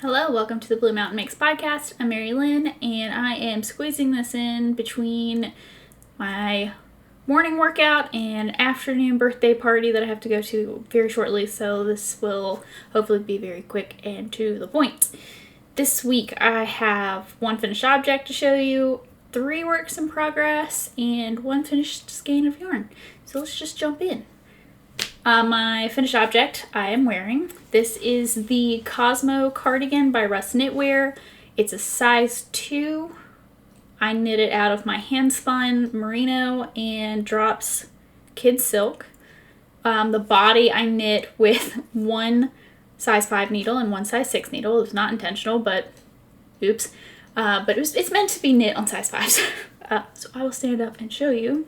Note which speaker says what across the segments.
Speaker 1: Hello, welcome to the Blue Mountain Makes podcast. I'm Mary Lynn, and I am squeezing this in between my morning workout and afternoon birthday party that I have to go to very shortly, so this will hopefully be very quick and to the point. This week I have one finished object to show you, 3 works in progress, and 1 finished skein of yarn. So let's just jump in. My finished object I am wearing. This is the Cosmo Cardigan by Russ Knitwear. It's a size 2. I knit it out of my handspun merino and drops kid silk. The body I knit with 1 size 5 needle and 1 size 6 needle. It was not intentional, but oops. But it's meant to be knit on size 5s. So I will stand up and show you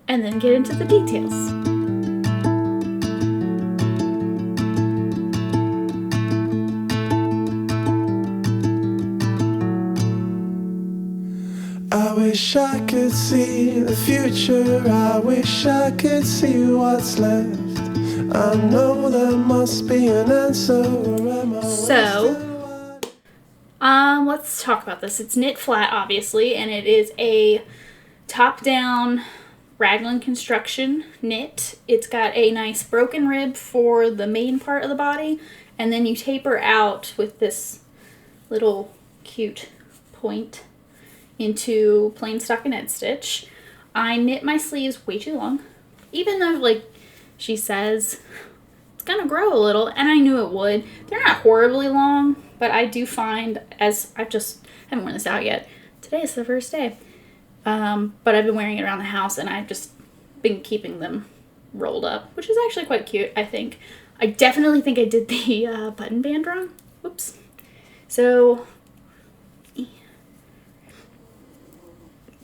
Speaker 1: and then get into the details.
Speaker 2: I wish I could see the future, I wish I could see what's left. I know there must be an answer.
Speaker 1: So, let's talk about this. It's knit flat, obviously, and it is a top-down raglan construction knit. It's got a nice broken rib for the main part of the body, and then you taper out with this little cute point into plain stockinette stitch. I knit my sleeves way too long, even though, like she says, it's gonna grow a little, and I knew it would. They're not horribly long, but I do find, as I haven't worn this out yet. Today is the first day, but I've been wearing it around the house, and I've just been keeping them rolled up, which is actually quite cute, I think. I definitely think I did the button band wrong. Whoops. So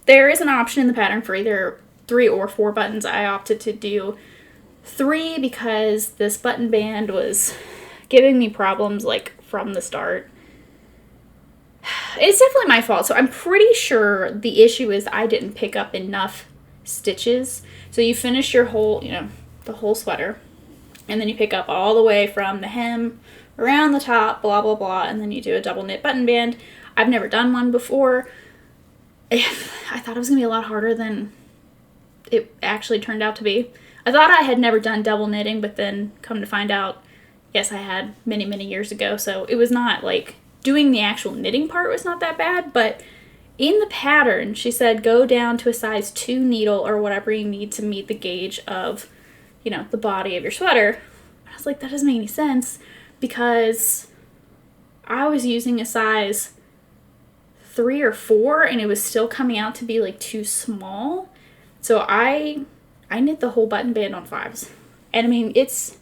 Speaker 1: there is an option in the pattern for either 3 or 4 buttons. I opted to do 3 because this button band was giving me problems like from the start. It's definitely my fault. So I'm pretty sure the issue is I didn't pick up enough stitches. So you finish your whole, the whole sweater, and then you pick up all the way from the hem around the top, blah, blah, blah, and then you do a double knit button band. I've never done one before. I thought it was going to be a lot harder than it actually turned out to be. I thought I had never done double knitting, but then come to find out, yes, I had many, many years ago. So it was not like doing the actual knitting part was not that bad, but in the pattern, she said go down to a size 2 needle or whatever you need to meet the gauge of, the body of your sweater. I was like, that doesn't make any sense because I was using a size 3 or 4 and it was still coming out to be like too small. So I knit the whole button band on 5s. And I mean, it's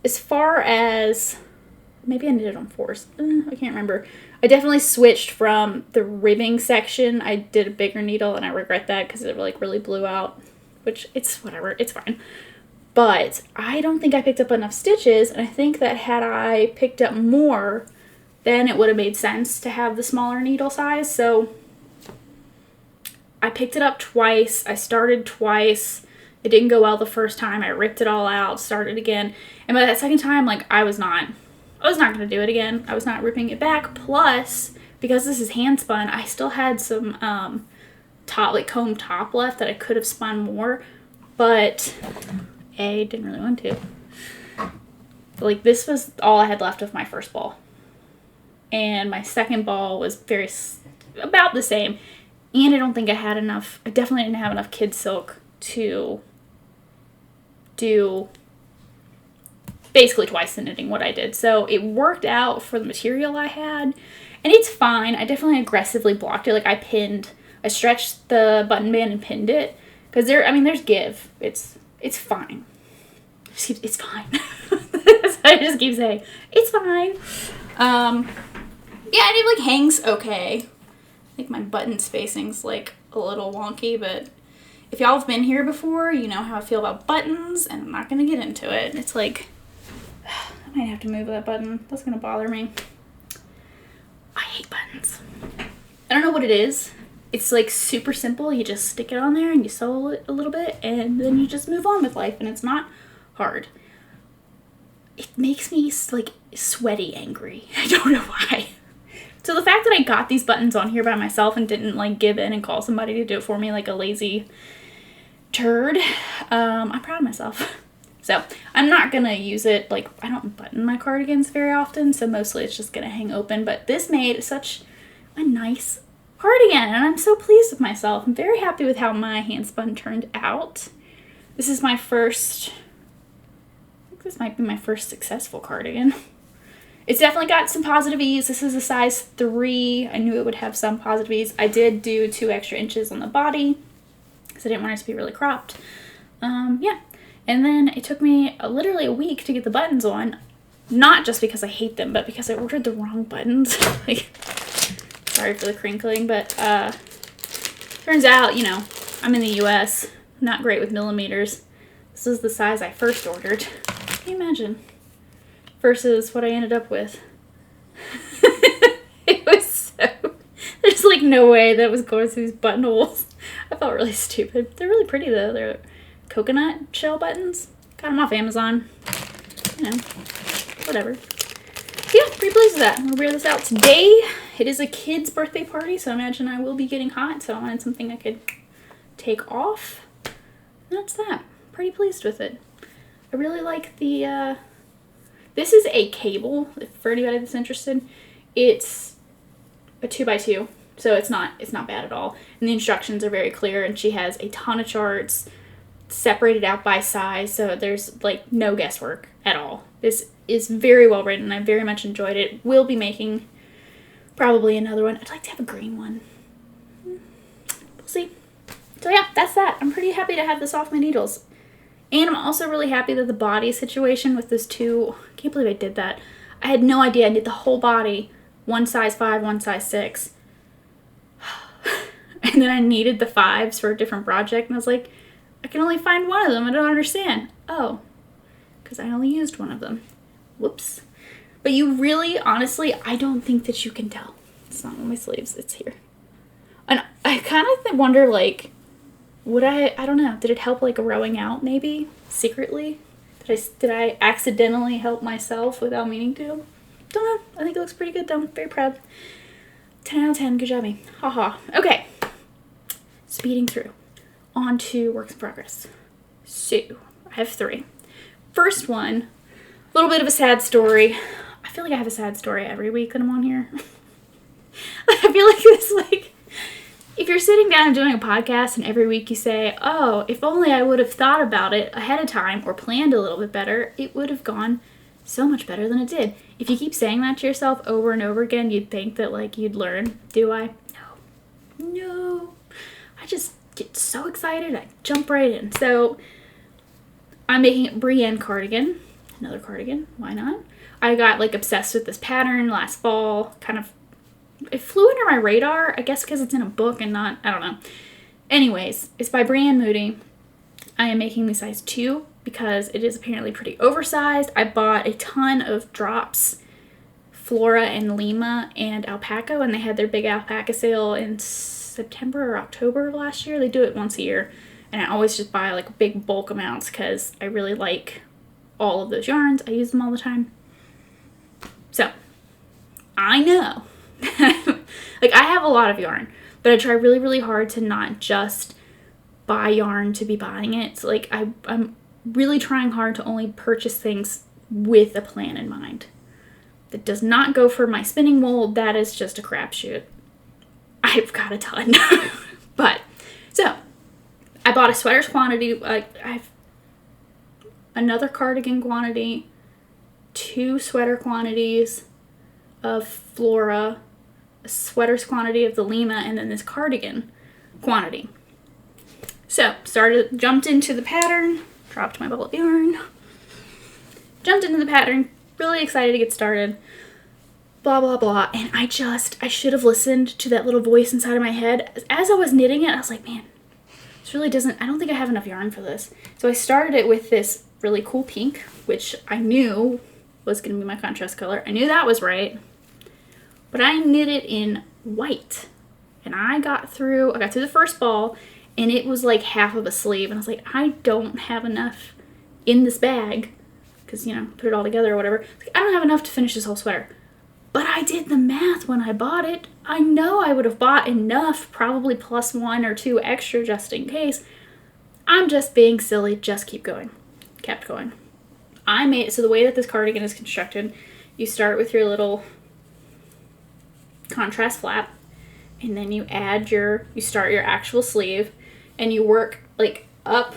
Speaker 1: as far as maybe I knit it on 4s. I can't remember. I definitely switched from the ribbing section. I did a bigger needle and I regret that because it like really blew out, which it's whatever. It's fine. But I don't think I picked up enough stitches, and I think that had I picked up more, then it would have made sense to have the smaller needle size. So I picked it up twice. I started twice. It didn't go well the first time. I ripped it all out, started again. And by that second time, like, I was not going to do it again. I was not ripping it back. Plus, because this is hand spun, I still had some comb top left that I could have spun more. But didn't really want to. Like, this was all I had left of my first ball. And my second ball was about the same. And I don't think I had enough. I definitely didn't have enough kid silk to do basically twice the knitting what I did. So it worked out for the material I had. And it's fine. I definitely aggressively blocked it. Like, I stretched the button band and pinned it. Because there's give. It's fine. It's fine. I just keep saying, it's fine. Yeah, and it like hangs okay. I think my button spacing's like a little wonky, but if y'all have been here before, you know how I feel about buttons, and I'm not gonna get into it. It's like, I might have to move that button. That's gonna bother me. I hate buttons. I don't know what it is. It's like super simple. You just stick it on there and you sew it a little bit and then you just move on with life, and it's not hard. It makes me like sweaty angry. I don't know why. So the fact that I got these buttons on here by myself and didn't like give in and call somebody to do it for me like a lazy turd, I'm proud of myself. So I'm not gonna use it, like I don't button my cardigans very often, so mostly it's just gonna hang open, but this made such a nice cardigan and I'm so pleased with myself. I'm very happy with how my handspun turned out. This is my first, I think this might be my first successful cardigan. It's definitely got some positive ease. This is a size 3. I knew it would have some positive ease. I did do 2 extra inches on the body because I didn't want it to be really cropped. Yeah. And then it took me literally a week to get the buttons on. Not just because I hate them, but because I ordered the wrong buttons. Like, sorry for the crinkling, but turns out, you know, I'm in the US. Not great with millimeters. This is the size I first ordered. Can you imagine? Versus what I ended up with. It was so... There's like no way that was going through these buttonholes. I felt really stupid. They're really pretty though. They're coconut shell buttons. Got them off Amazon. You know, whatever. Yeah, pretty pleased with that. I'm gonna wear this out today. It is a kid's birthday party, so I imagine I will be getting hot, so I wanted something I could take off. And that's that. Pretty pleased with it. I really like the, this is a cable, for anybody that's interested. It's a 2x2, so it's not bad at all. And the instructions are very clear, and she has a ton of charts separated out by size, so there's like no guesswork at all. This is very well written. I very much enjoyed it. We'll be making probably another one. I'd like to have a green one. We'll see. So yeah, that's that. I'm pretty happy to have this off my needles. And I'm also really happy that the body situation with this 2, I can't believe I did that. I had no idea I did the whole body, 1 size 5, 1 size 6. And then I needed the 5s for a different project, and I was like, I can only find one of them. I don't understand. Oh, because I only used one of them. Whoops. But you really, honestly, I don't think that you can tell. It's not on my sleeves. It's here. And I kind of wonder, like, would I don't know. Did it help, like, rowing out, maybe? Secretly? Did I accidentally help myself without meaning to? Don't know. I think it looks pretty good, though. I'm very proud. 10 out of 10. Good job, me. Haha. Okay. Speeding through. On to works in progress. So, I have 3. First one, a little bit of a sad story. I feel like I have a sad story every week that I'm on here. I feel like it's like, if you're sitting down and doing a podcast and every week you say, oh, if only I would have thought about it ahead of time or planned a little bit better, it would have gone so much better than it did. If you keep saying that to yourself over and over again, you'd think that, like, you'd learn. Do I? No. I just get so excited, I jump right in. So I'm making Brienne Cardigan, another cardigan, why not? I got like obsessed with this pattern last fall, kind of, it flew under my radar, I guess because it's in a book and not, I don't know. Anyways, it's by Brienne Moody. I am making the size 2 because it is apparently pretty oversized. I bought a ton of drops, Flora and Lima and Alpaca, and they had their big alpaca sale in September or October of last year. They do it once a year, and I always just buy like big bulk amounts because I really like all of those yarns. I use them all the time. So I know like I have a lot of yarn, but I try really, really hard to not just buy yarn to be buying it. So like I'm really trying hard to only purchase things with a plan in mind. That does not go for my spinning wool. That is just a crapshoot. I've got a ton. But, so, I bought a sweater's quantity. I have another cardigan quantity, 2 sweater quantities of Flora, a sweater's quantity of the Lima, and then this cardigan quantity. So, jumped into the pattern, dropped my ball of yarn, jumped into the pattern, really excited to get started. Blah, blah, blah. And I should have listened to that little voice inside of my head. As I was knitting it, I was like, man, this really doesn't, I don't think I have enough yarn for this. So I started it with this really cool pink, which I knew was going to be my contrast color. I knew that was right. But I knit it in white. And I got through the first ball, and it was like half of a sleeve. And I was like, I don't have enough in this bag. because, you know, put it all together or whatever. Like, I don't have enough to finish this whole sweater. But I did the math when I bought it. I know I would have bought enough, probably plus 1 or 2 extra just in case. I'm just being silly. Just keep going. Kept going. So the way that this cardigan is constructed, you start with your little contrast flap, and then you start your actual sleeve, and you work like up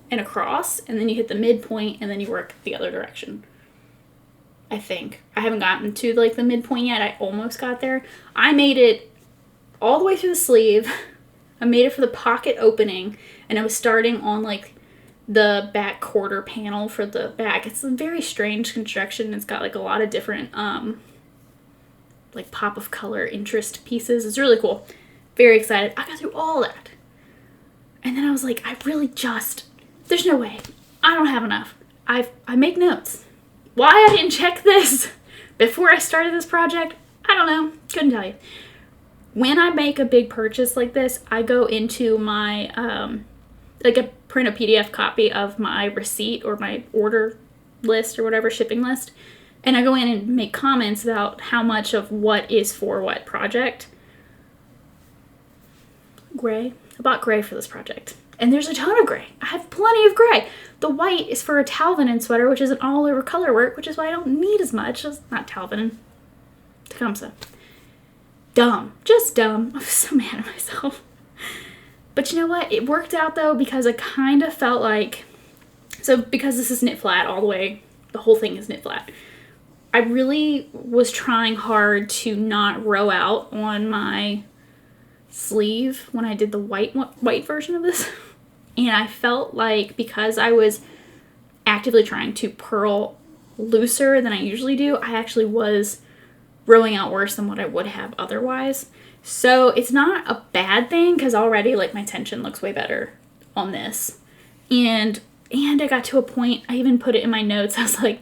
Speaker 1: and across, and then you hit the midpoint, and then you work the other direction. I think. I haven't gotten to like the midpoint yet. I almost got there. I made it all the way through the sleeve. I made it for the pocket opening, and I was starting on like the back quarter panel for the back. It's a very strange construction. It's got like a lot of different like pop of color interest pieces. It's really cool. Very excited. I got through all that. And then I was like, there's no way. I don't have enough. I make notes. Why I didn't check this before I started this project, I don't know. Couldn't tell you. When I make a big purchase like this, I go into my, print a PDF copy of my receipt or my order list or whatever, shipping list. And I go in and make comments about how much of what is for what project. Gray. I bought gray for this project. And there's a ton of gray. I have plenty of gray. The white is for a Talvinen sweater, which is an all-over color work, which is why I don't need as much. Not Talvinen. Tecumseh. Dumb. Just dumb. I was so mad at myself. But you know what? It worked out, though, because I kind of felt like... So, because this is knit flat all the way, the whole thing is knit flat. I really was trying hard to not row out on my sleeve when I did the white version of this. And I felt like because I was actively trying to purl looser than I usually do, I actually was rowing out worse than what I would have otherwise. So it's not a bad thing because already like my tension looks way better on this. And I got to a point, I even put it in my notes, I was like,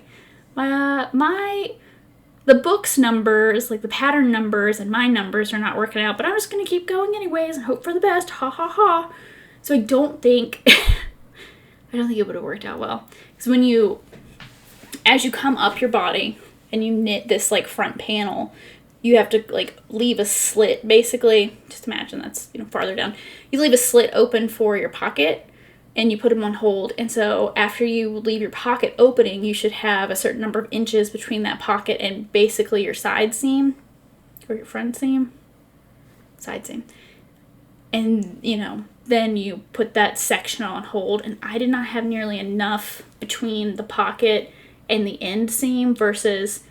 Speaker 1: the book's numbers, like the pattern numbers and my numbers are not working out, but I'm just going to keep going anyways and hope for the best. Ha ha ha. So I don't think it would have worked out well. Because as you come up your body and you knit this like front panel, you have to like leave a slit basically. Just imagine that's, farther down. You leave a slit open for your pocket and you put them on hold. And so after you leave your pocket opening, you should have a certain number of inches between that pocket and basically your side seam or your front seam, side seam. And, then you put that section on hold, and I did not have nearly enough between the pocket and the end seam versus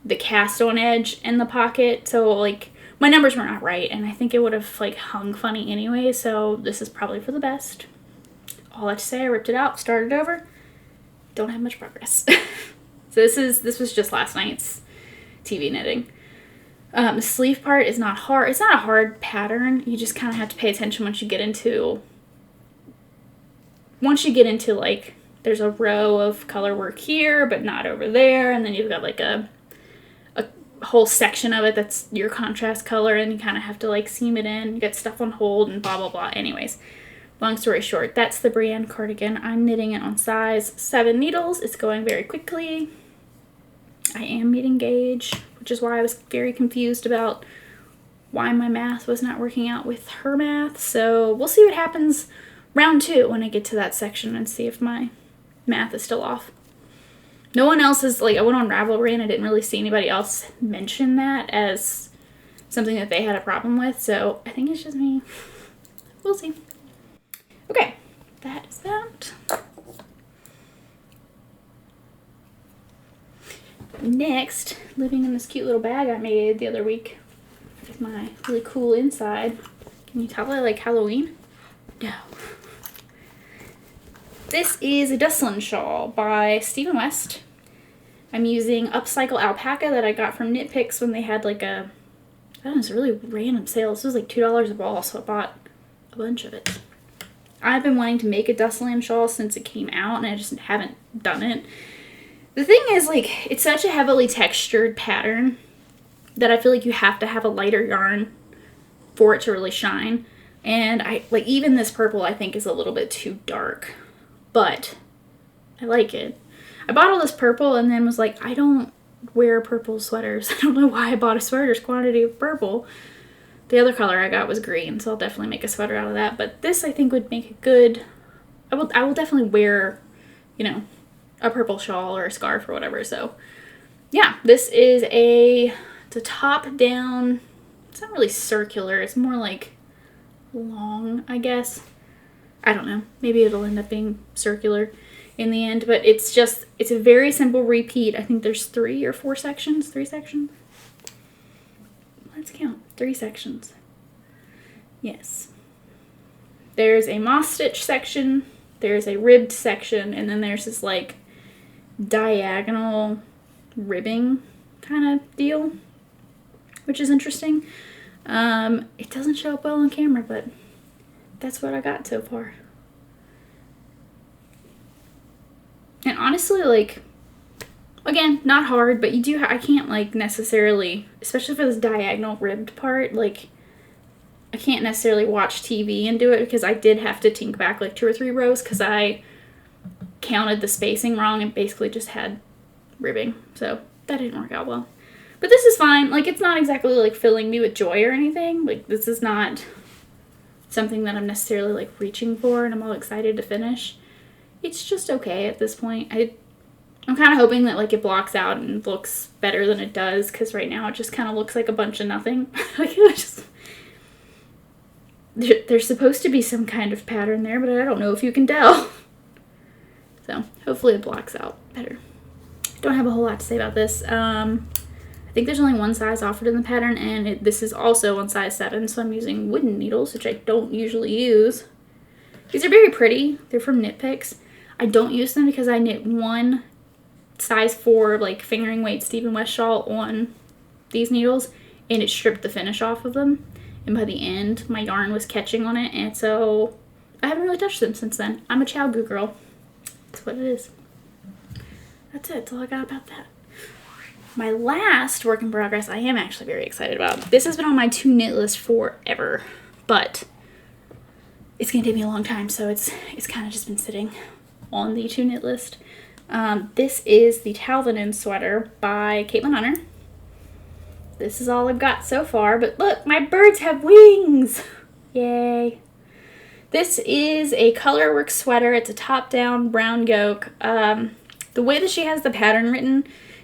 Speaker 1: the cast on edge and the pocket. So like my numbers were not right, and I think it would have like hung funny anyway. So this is probably for the best. All that to say, I ripped it out, started over. Don't have much progress. So this was just last night's TV knitting. The sleeve part is not hard. It's not a hard pattern. You just kind of have to pay attention once you get into like, there's a row of color work here, but not over there. And then you've got like a whole section of it that's your contrast color, and you kind of have to like seam it in. You get stuff on hold and blah, blah, blah. Anyways, long story short, that's the Brienne cardigan. I'm knitting it on size 7 needles. It's going very quickly. I am meeting gauge, which is why I was very confused about why my math was not working out with her math. So we'll see what happens round 2 when I get to that section and see if my math is still off. No one else is, like, I went on Ravelry and I didn't really see anybody else mention that as something that they had a problem with. So I think it's just me. We'll see. Okay, that is that. Next, living in this cute little bag I made the other week with my really cool inside. Can you tell I like Halloween? No. This is a Dustland shawl by Stephen West. I'm using upcycle alpaca that I got from Knit Picks when they had like a, I don't know, it's a really random sale. This was like $2 a ball, so I bought a bunch of it. I've been wanting to make a Dustland shawl since it came out, and I just haven't done it. The thing is, like, it's such a heavily textured pattern that I feel like you have to have a lighter yarn for it to really shine. And even this purple I think is a little bit too dark, but I like it. I bought all this purple and then was like, I don't wear purple sweaters. I don't know why I bought a sweater's quantity of purple. The other color I got was green, so I'll definitely make a sweater out of that. But this, I think, would make a good... I will definitely wear, you know, a purple shawl or a scarf or whatever. So, yeah, this is it's a top-down... It's not really circular. It's more like long, I guess. I don't know. Maybe it'll end up being circular in the end. But it's a very simple repeat. I think there's 3 or 4 sections. 3 sections? Let's count. 3 sections. Yes. There's a moss stitch section, there's a ribbed section, and then there's this like diagonal ribbing kind of deal, which is interesting. It doesn't show up well on camera, but that's what I got so far. And honestly, like, again, not hard, but I can't, like, necessarily, especially for this diagonal ribbed part, like, I can't necessarily watch TV and do it because I did have to tink back, like, 2 or 3 rows because I counted the spacing wrong and basically just had ribbing. So, that didn't work out well. But this is fine. Like, it's not exactly, like, filling me with joy or anything. Like, this is not something that I'm necessarily, like, reaching for and I'm all excited to finish. It's just okay at this point. I'm kind of hoping that, like, it blocks out and looks better than it does, because right now it just kind of looks like a bunch of nothing. Like, it just... There's supposed to be some kind of pattern there, but I don't know if you can tell. So, hopefully it blocks out better. Don't have a whole lot to say about this. I think there's only one size offered in the pattern, and this is also on size 7, so I'm using wooden needles, which I don't usually use. These are very pretty. They're from Knit Picks. I don't use them because I knit one size 4, like, fingering weight Stephen West shawl on these needles, and it stripped the finish off of them. And by the end, my yarn was catching on it, and so I haven't really touched them since then. I'm a Chow Goo girl. That's what it is. That's it. That's all I got about that. My last work in progress I am actually very excited about. This has been on my to knit list forever, but it's going to take me a long time, so it's kind of just been sitting on the to knit list. This is the Talvinen sweater by Caitlin Hunter. This is all I've got so far, but look, my birds have wings! Yay. This is a colorwork sweater. It's a top-down brown yoke. The way that she has the pattern written,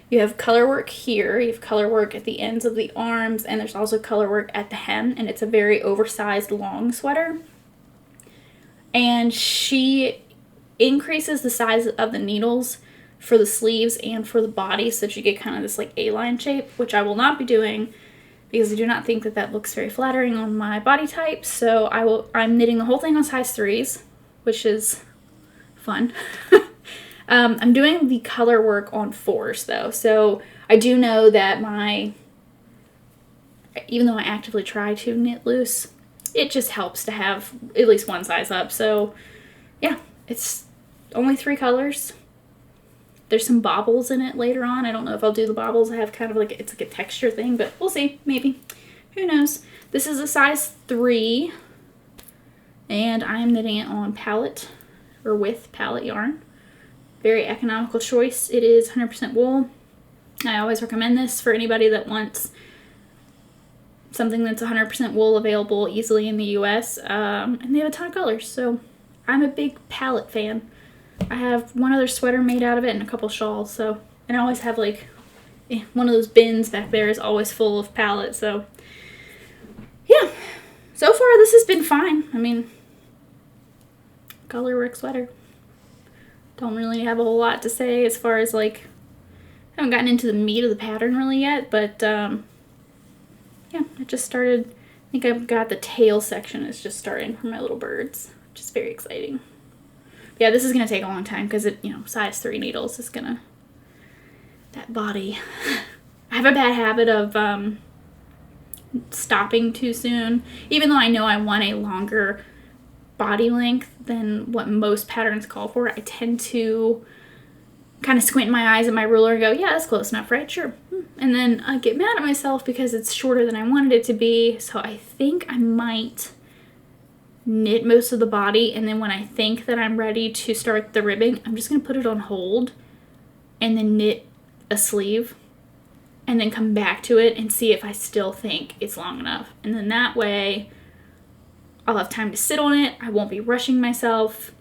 Speaker 1: you have colorwork here, you have colorwork at the ends of the arms, and there's also colorwork at the hem, and it's a very oversized long sweater. And she increases the size of the needles for the sleeves and for the body so that you get kind of this like A-line shape, which I will not be doing because I do not think that looks very flattering on my body type. So I'm knitting the whole thing on size 3s, which is fun. I'm doing the color work on 4s though. So I do know that even though I actively try to knit loose, it just helps to have at least one size up. So yeah, it's only 3 colors. There's some bobbles in it later on. I don't know if I'll do the bobbles. I have kind of like, it's like a texture thing, but we'll see, maybe. Who knows? This is a size 3, and I'm knitting it on palette, or with palette yarn. Very economical choice. It is 100% wool. I always recommend this for anybody that wants something that's 100% wool available easily in the US, and they have a ton of colors, so I'm a big palette fan. I have one other sweater made out of it and a couple shawls, so, and I always have like one of those bins back there is always full of palettes, so yeah. So far this has been fine. I mean, colorwork sweater. Don't really have a whole lot to say as far as like, I haven't gotten into the meat of the pattern really yet, but yeah, I just started, I think I've got the tail section is just starting for my little birds, which is very exciting. Yeah, this is going to take a long time because it, size 3 needles is going to, that body. I have a bad habit of stopping too soon. Even though I know I want a longer body length than what most patterns call for, I tend to kind of squint my eyes at my ruler and go, yeah, that's close enough, right? Sure. And then I get mad at myself because it's shorter than I wanted it to be. So I think I might knit most of the body, and then when I think that I'm ready to start the ribbing, I'm just going to put it on hold and then knit a sleeve and then come back to it and see if I still think it's long enough. And then that way I'll have time to sit on it. I won't be rushing myself.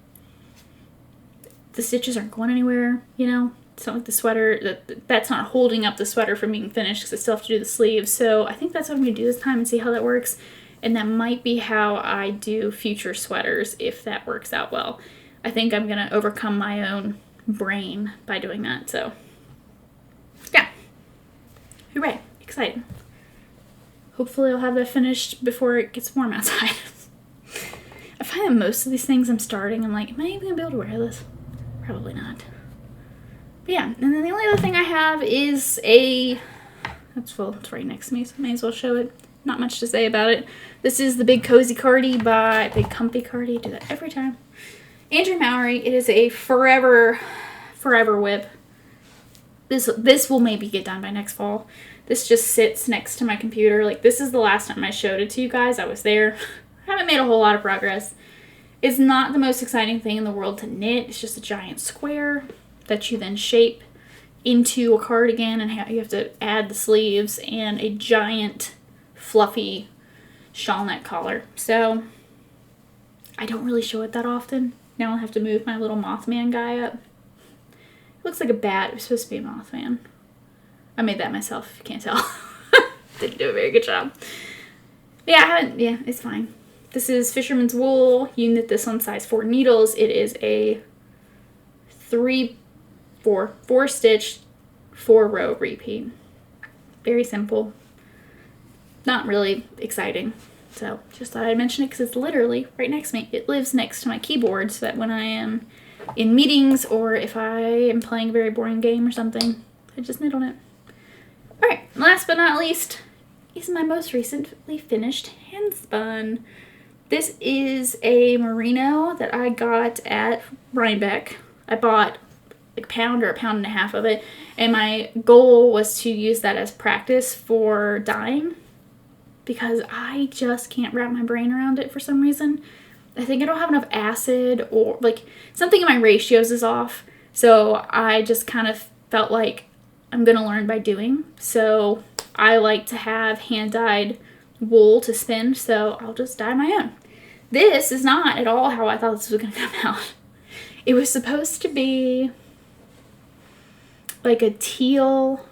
Speaker 1: The stitches aren't going anywhere, you know? It's not like the sweater, that's not holding up the sweater from being finished because I still have to do the sleeves. So I think that's what I'm going to do this time and see how that works. And that might be how I do future sweaters if that works out well. I think I'm going to overcome my own brain by doing that. So, yeah. Hooray. Exciting. Hopefully I'll have that finished before it gets warm outside. I find that most of these things I'm starting, I'm like, am I even going to be able to wear this? Probably not. But yeah, and then the only other thing I have is it's right next to me, so I may as well show it. Not much to say about it. This is the Big Comfy Cardi by Big Comfy Cardi. Do that every time. Andrew Mowry. It is a forever whip. This will maybe get done by next fall. This just sits next to my computer. Like, this is the last time I showed it to you guys. I was there. I haven't made a whole lot of progress. It's not the most exciting thing in the world to knit. It's just a giant square that you then shape into a cardigan, and you have to add the sleeves and a giant fluffy shawl neck collar. So I don't really show it that often. Now I'll have to move my little Mothman guy up. It looks like a bat. It was supposed to be a Mothman. I made that myself, if you can't tell. Didn't do a very good job. But yeah, it's fine. This is Fisherman's Wool. You knit this on size 4 needles. It is a 4 stitch, 4 row repeat. Very simple. Not really exciting. So just thought I'd mention it because it's literally right next to me. It lives next to my keyboard so that when I am in meetings or if I am playing a very boring game or something, I just knit on it. Alright, last but not least is my most recently finished handspun. This is a merino that I got at Rhinebeck. I bought like a pound or a pound and a half of it, and my goal was to use that as practice for dyeing because I just can't wrap my brain around it for some reason. I think I don't have enough acid, or like something in my ratios is off, so I just kind of felt like I'm gonna learn by doing. So I like to have hand-dyed wool to spin, so I'll just dye my own. This is not at all how I thought this was gonna come out. It was supposed to be like a teal,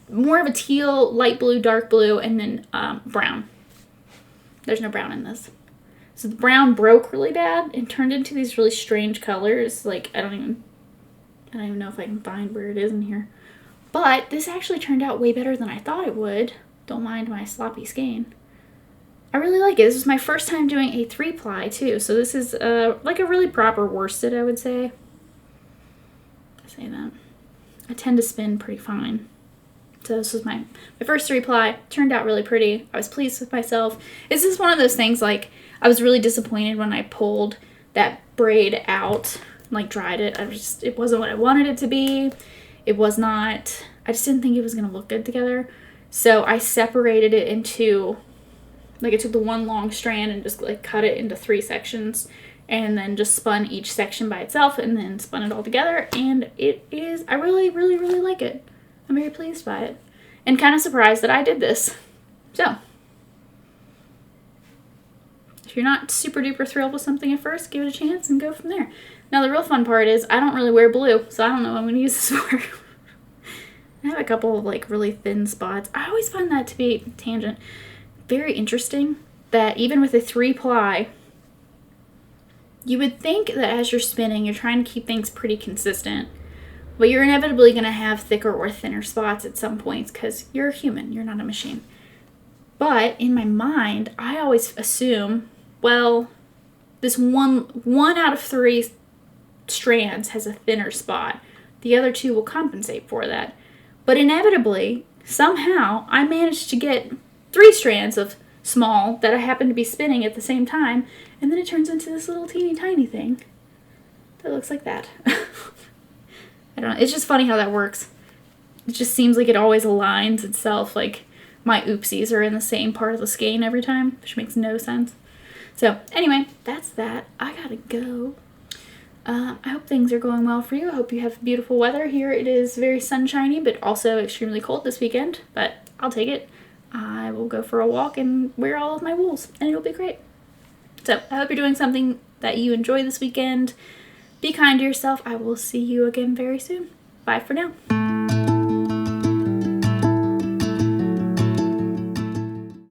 Speaker 1: more of a teal, light blue, dark blue, and then brown. There's no brown in this. So the brown broke really bad and turned into these really strange colors. Like, I don't even know if I can find where it is in here. But this actually turned out way better than I thought it would. Don't mind my sloppy skein. I really like it. This was my first time doing a 3-ply too. So this is like a really proper worsted, I would say. I say that. I tend to spin pretty fine. So this was my first 3-ply. Turned out really pretty. I was pleased with myself. This is one of those things, like, I was really disappointed when I pulled that braid out, like dried it. It wasn't what I wanted it to be. It was not, I just didn't think it was going to look good together. So I separated it into, like, I took the one long strand and just like cut it into 3 sections and then just spun each section by itself and then spun it all together. And it is, I really, really, really like it. I'm very pleased by it and kind of surprised that I did this. So if you're not super duper thrilled with something at first, give it a chance and go from there. Now the real fun part is I don't really wear blue, so I don't know what I'm going to use this for. I have a couple of like really thin spots. I always find that to be, tangent, very interesting that even with a 3-ply, you would think that as you're spinning, you're trying to keep things pretty consistent, but you're inevitably going to have thicker or thinner spots at some points because you're a human, you're not a machine. But in my mind, I always assume, well, this one out of 3 strands has a thinner spot. The other 2 will compensate for that. But inevitably, somehow, I managed to get 3 strands of small that I happen to be spinning at the same time, and then it turns into this little teeny tiny thing that looks like that. I don't know. It's just funny how that works. It just seems like it always aligns itself. Like, my oopsies are in the same part of the skein every time, which makes no sense. So, anyway, that's that. I gotta go. I hope things are going well for you. I hope you have beautiful weather. Here it is very sunshiny, but also extremely cold this weekend, but I'll take it. I will go for a walk and wear all of my wools, and it'll be great. So I hope you're doing something that you enjoy this weekend. Be kind to yourself. I will see you again very soon. Bye for now.